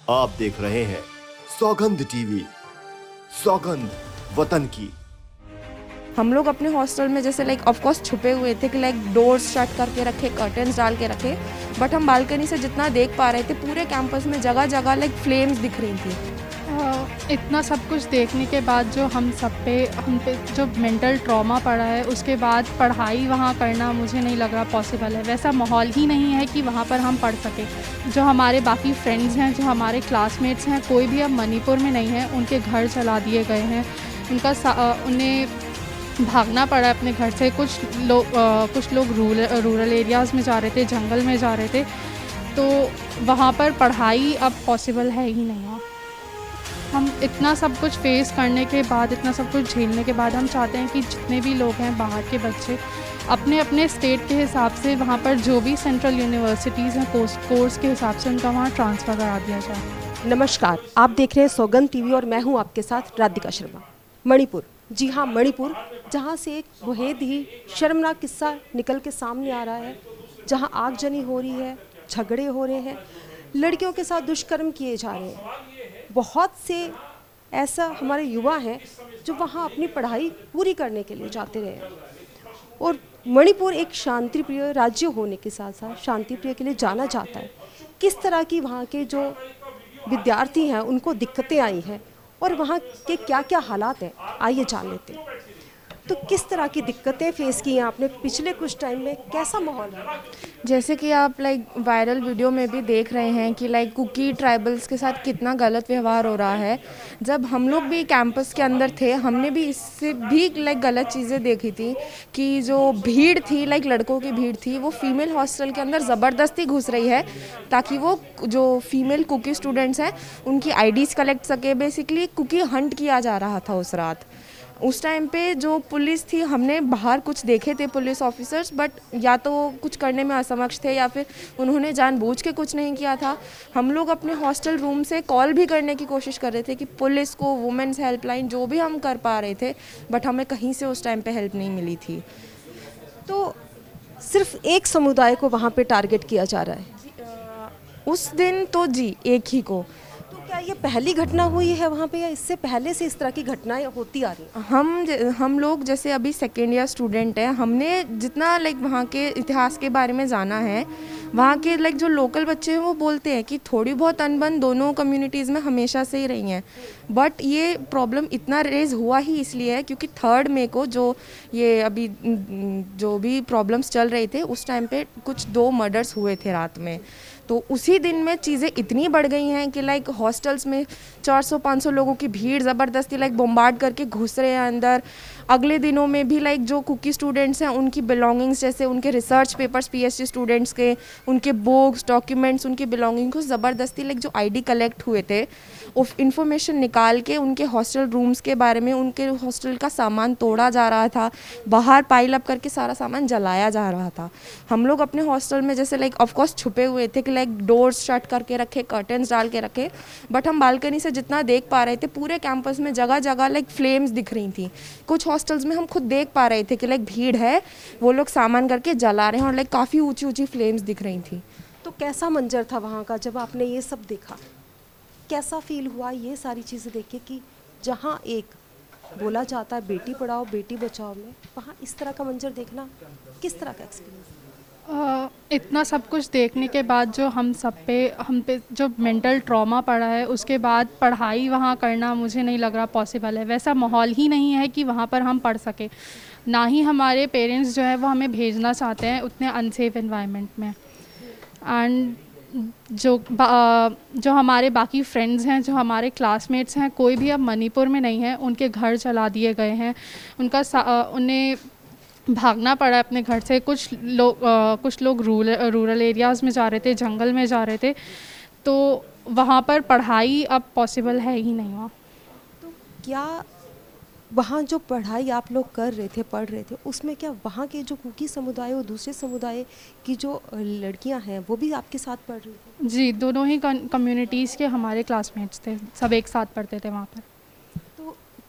आप देख रहे हैं सौगंध टीवी, सौगंध वतन की। हम लोग अपने हॉस्टल में जैसे ऑफ कोर्स छुपे हुए थे कि डोर्स शट करके रखे, कर्टन्स डाल के रखे, बट हम बालकनी से जितना देख पा रहे थे पूरे कैंपस में जगह जगह फ्लेम्स दिख रही थी। इतना सब कुछ देखने के बाद जो हम पे जो मेंटल ट्रॉमा पड़ा है, उसके बाद पढ़ाई वहाँ करना मुझे नहीं लग रहा पॉसिबल है। वैसा माहौल ही नहीं है कि वहाँ पर हम पढ़ सकें। जो हमारे बाकी फ्रेंड्स हैं, जो हमारे क्लासमेट्स हैं, कोई भी अब मणिपुर में नहीं है। उनके घर चला दिए गए हैं, उन्हें भागना पड़ा अपने घर से। कुछ लोग रूरल एरियाज़ में जा रहे थे, जंगल में जा रहे थे, तो वहाँ पर पढ़ाई अब पॉसिबल है ही नहीं है। हम इतना सब कुछ फेस करने के बाद, इतना सब कुछ झेलने के बाद, हम चाहते हैं कि जितने भी लोग हैं बाहर के बच्चे अपने अपने स्टेट के हिसाब से वहाँ पर जो भी सेंट्रल यूनिवर्सिटीज़ हैं कोर्स के हिसाब से उनका वहाँ ट्रांसफ़र करा दिया जाए। नमस्कार, आप देख रहे हैं सौगंध टीवी और मैं हूँ आपके साथ राधिका शर्मा। मणिपुर, जी हाँ मणिपुर, जहाँ से एक बेहद ही शर्मनाक किस्सा निकल के सामने आ रहा है, जहाँ आगजनी हो रही है, झगड़े हो रहे हैं, लड़कियों के साथ दुष्कर्म किए जा रहे हैं। बहुत से ऐसा हमारे युवा हैं जो वहाँ अपनी पढ़ाई पूरी करने के लिए जाते रहे हैं। और मणिपुर एक शांति प्रिय राज्य होने के साथ साथ शांति प्रिय के लिए जाना जाता है। किस तरह की वहाँ के जो विद्यार्थी हैं उनको दिक्कतें आई हैं और वहाँ के क्या क्या हालात हैं, आइए जान लेते हैं। तो किस तरह की दिक्कतें फेस की हैं आपने पिछले कुछ टाइम में, कैसा माहौल है? जैसे कि आप वायरल वीडियो में भी देख रहे हैं कि कुकी ट्राइबल्स के साथ कितना गलत व्यवहार हो रहा है। जब हम लोग भी कैंपस के अंदर थे, हमने भी इससे भी गलत चीज़ें देखी थी कि जो भीड़ थी, लड़कों की भीड़ थी, वो फीमेल हॉस्टल के अंदर ज़बरदस्ती घुस रही है ताकि वो जो फीमेल कुकी स्टूडेंट्स हैं उनकी आईडीज़ कलेक्ट सके। बेसिकली कुकी हंट किया जा रहा था उस रात। उस टाइम पे जो पुलिस थी, हमने बाहर कुछ देखे थे पुलिस ऑफिसर्स, बट या तो कुछ करने में असमक्ष थे या फिर उन्होंने जानबूझ के कुछ नहीं किया था। हम लोग अपने हॉस्टल रूम से कॉल भी करने की कोशिश कर रहे थे कि पुलिस को, वुमेन्स हेल्पलाइन, जो भी हम कर पा रहे थे, बट हमें कहीं से उस टाइम पे हेल्प नहीं मिली थी। तो सिर्फ एक समुदाय को वहाँ पे टारगेट किया जा रहा है उस दिन तो जी, एक ही को। तो क्या ये पहली घटना हुई है वहाँ पे या इससे पहले से इस तरह की घटनाएं होती आ रही हैं? हम लोग जैसे अभी सेकेंड ईयर स्टूडेंट हैं, हमने जितना वहाँ के इतिहास के बारे में जाना है, वहाँ के जो लोकल बच्चे हैं वो बोलते हैं कि थोड़ी बहुत अनबन दोनों कम्युनिटीज़ में हमेशा से ही रही हैं। बट ये प्रॉब्लम इतना रेज हुआ ही इसलिए है क्योंकि 3 मई को जो ये अभी जो भी प्रॉब्लम्स चल रहे थे, उस टाइम पे कुछ 2 मर्डर्स हुए थे रात में। तो उसी दिन में चीज़ें इतनी बढ़ गई हैं कि हॉस्टल्स में 400-500 लोगों की भीड़ ज़बरदस्ती बम्बार्ड करके घुस रहे हैं अंदर। अगले दिनों में भी जो कुकी स्टूडेंट्स हैं उनकी बिलोंगिंग्स, जैसे उनके रिसर्च पेपर्स, पीएचडी स्टूडेंट्स के, उनके बुक्स, डॉक्यूमेंट्स, उनकी बिलोंगिंग को ज़बरदस्ती जो आईडी कलेक्ट हुए थे, इन्फॉर्मेशन निकाल के उनके हॉस्टल रूम्स के बारे में, उनके हॉस्टल का सामान तोड़ा जा रहा था, बाहर पाइल अप करके सारा सामान जलाया जा रहा था। हम लोग अपने हॉस्टल में जैसे ऑफ कोर्स छुपे हुए थे कि डोर्स शट करके रखे, कर्टन्स डाल के रखे, बट हम बालकनी से जितना देख पा रहे थे पूरे कैंपस में जगह जगह फ्लेम्स दिख रही थी। कुछ हॉस्टल्स में हम खुद देख पा रहे थे कि भीड़ है, वो लोग सामान करके जला रहे हैं और काफ़ी ऊंची ऊंची फ्लेम्स दिख रही थी। तो कैसा मंजर था वहाँ का जब आपने ये सब देखा? कैसा फील हुआ ये सारी चीज़ें देख के कि जहाँ एक बोला जाता है बेटी पढ़ाओ बेटी बचाओ में, वहाँ इस तरह का मंजर देखना किस तरह का एक्सपीरियंस? इतना सब कुछ देखने के बाद जो हम पे जो मेंटल ट्रॉमा पड़ा है, उसके बाद पढ़ाई वहाँ करना मुझे नहीं लग रहा पॉसिबल है। वैसा माहौल ही नहीं है कि वहाँ पर हम पढ़ सकें। ना ही हमारे पेरेंट्स जो है वो हमें भेजना चाहते हैं उतने अनसेफ एनवायरनमेंट में। एंड जो हमारे बाकी फ्रेंड्स हैं, जो हमारे क्लासमेट्स हैं, कोई भी अब मणिपुर में नहीं है। उनके घर चला दिए गए हैं, उन्हें भागना पड़ा अपने घर से। कुछ लोग रूरल एरियाज़ में जा रहे थे, जंगल में जा रहे थे, तो वहाँ पर पढ़ाई अब पॉसिबल है ही नहीं हुआ। तो क्या वहाँ जो पढ़ाई आप लोग कर रहे थे, पढ़ रहे थे, उसमें क्या वहाँ के जो कुकी समुदाय और दूसरे समुदाय की जो लड़कियाँ हैं वो भी आपके साथ पढ़ रही थी? जी, दोनों ही कम्युनिटीज़ के हमारे क्लासमेट्स थे, सब एक साथ पढ़ते थे वहाँ पर।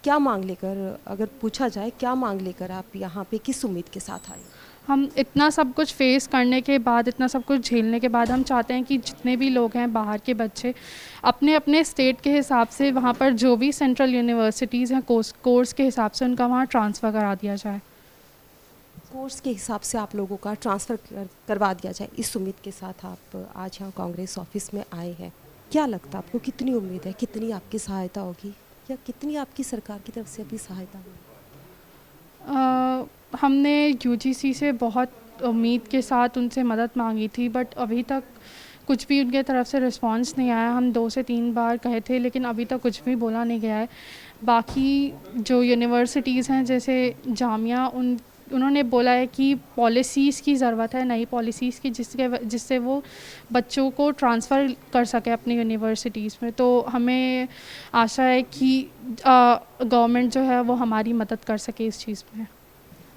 क्या मांग लेकर, अगर पूछा जाए, क्या मांग लेकर आप यहाँ पे किस उम्मीद के साथ आए? हम इतना सब कुछ फेस करने के बाद, इतना सब कुछ झेलने के बाद हम चाहते हैं कि जितने भी लोग हैं बाहर के बच्चे अपने अपने स्टेट के हिसाब से वहाँ पर जो भी सेंट्रल यूनिवर्सिटीज़ हैं कोर्स के हिसाब से उनका वहाँ ट्रांसफ़र करा दिया जाए। कोर्स के हिसाब से आप लोगों का ट्रांसफ़र करवा दिया जाए, इस उम्मीद के साथ आप आज यहाँ कांग्रेस ऑफिस में आए हैं। क्या लगता है आपको, कितनी उम्मीद है, कितनी आपकी सहायता होगी या कितनी आपकी सरकार की तरफ से अभी सहायता होगी? हमने यूजीसी से बहुत उम्मीद के साथ उनसे मदद मांगी थी, बट अभी तक कुछ भी उनके तरफ से रिस्पांस नहीं आया। हम 2 से 3 बार कहे थे लेकिन अभी तक कुछ भी बोला नहीं गया है। बाकी जो यूनिवर्सिटीज़ हैं जैसे जामिया, उन्होंने बोला है कि पॉलिसीज़ की ज़रूरत है, नई पॉलिसीज़ की, जिससे वो बच्चों को ट्रांसफ़र कर सके अपनी यूनिवर्सिटीज़ में। तो हमें आशा है कि गवर्नमेंट जो है वो हमारी मदद कर सके इस चीज़ में।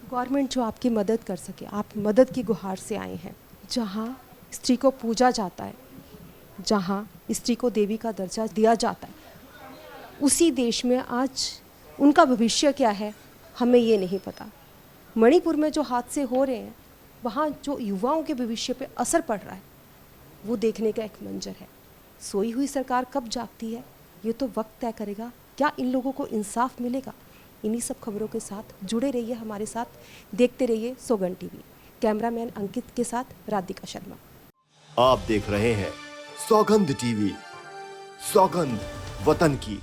गवर्नमेंट जो आपकी मदद कर सके, आप मदद की गुहार से आए हैं। जहाँ स्त्री को पूजा जाता है, जहाँ स्त्री को देवी का दर्जा दिया जाता है, उसी देश में आज उनका भविष्य क्या है हमें ये नहीं पता। मणिपुर में जो हादसे हो रहे हैं, वहाँ जो युवाओं के भविष्य पे असर पड़ रहा है, वो देखने का एक मंजर है। सोई हुई सरकार कब जागती है ये तो वक्त तय करेगा। क्या इन लोगों को इंसाफ मिलेगा? इन्हीं सब खबरों के साथ जुड़े रहिए हमारे साथ, देखते रहिए सौगंध टीवी। कैमरामैन अंकित के साथ राधिका शर्मा। आप देख रहे हैं सौगंध टीवी, सौगंध वतन की।